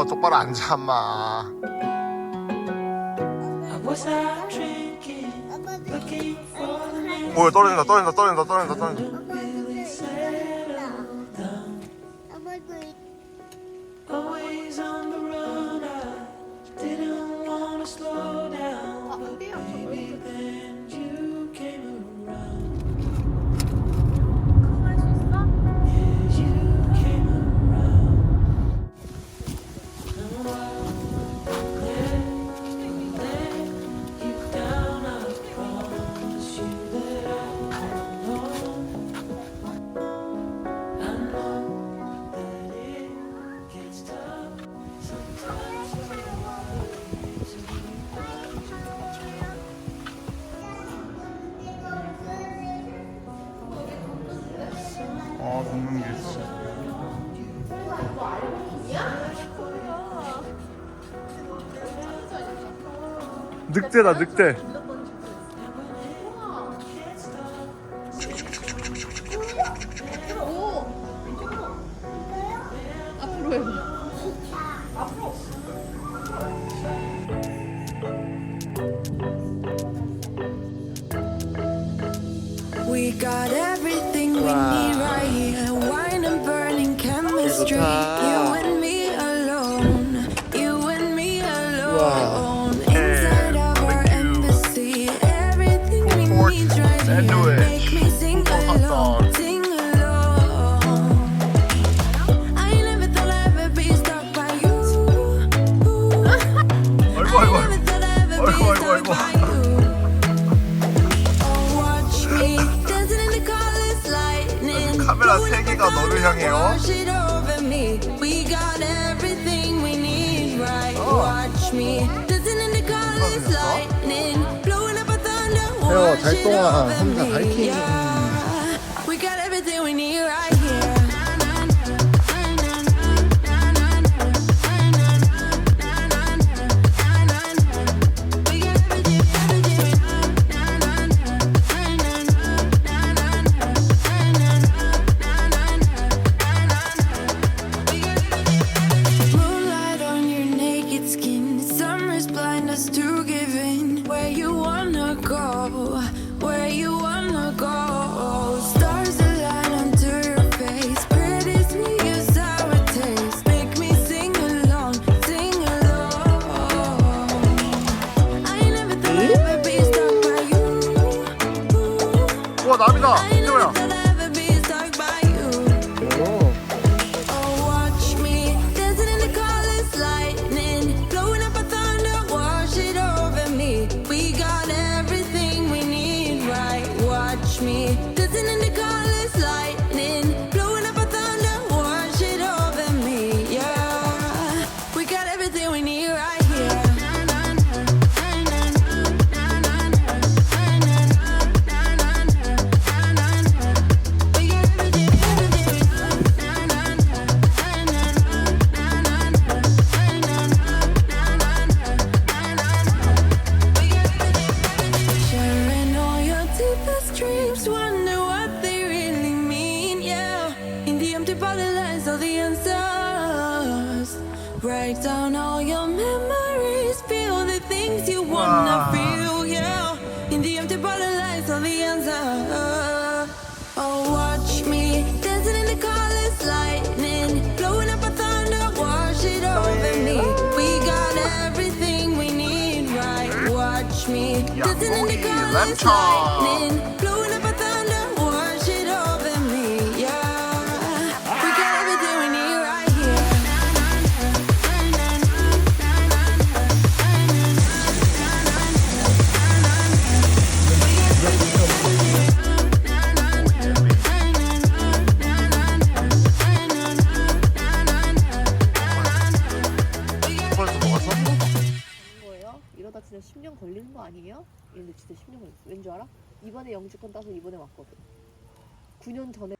똑바로 앉아, 엄마. 뭐야, 떨어진다. 걷는 게 있어. 늑대다, 늑대. 앞으로 해봐. We got everything we need right here. Wine and burning chemistry. You and me alone. You and me alone. Inside of our embassy. Everything we need right here. Make me sing along. Sing along. I never thought I'd ever be stuck by you. I never thought I'd ever be stuck by you. 카메라 3개가 너를 향해요. 헤어 잘 동안 항상 하이킹. Where you wanna go? Stars align onto your face. Pretty sweet, your sour taste. Make me sing along, sing along. I never thought I'd ever be stuck by you. 우와, 남이다. I never thought I'd ever be stuck by you. Oh, watch me dancing in the colors, lightning, blowing up a thunder, wash it over me. We got everything we need, right? Watch me dancing in the colors, lightning, blowing up a thunder, wash it over me. Yeah, we got everything we need right here. Sharing all your deepest dreams, wonder what they really mean, yeah. In the empty bottle lies all the answers. Write down all your memories, feel the things you wanna feel, yeah. In the empty bottle lies all the answers. Oh, watch me dancing in the colors, lightning, blowing up a thunder, wash it over me. We got everything we need, right? Watch me dancing in the colors, lightning, blowing up a thunder, wash it over me. Yeah, we got everything we need right here. 벌써 먹었어? 거예요? 이러다 진짜 10년 걸리는 거 아니에요? 이런데 진짜 10년 걸렸어. 왠 줄 알아? 이번에 영주권 따서 이번에 왔거든. 9년 전에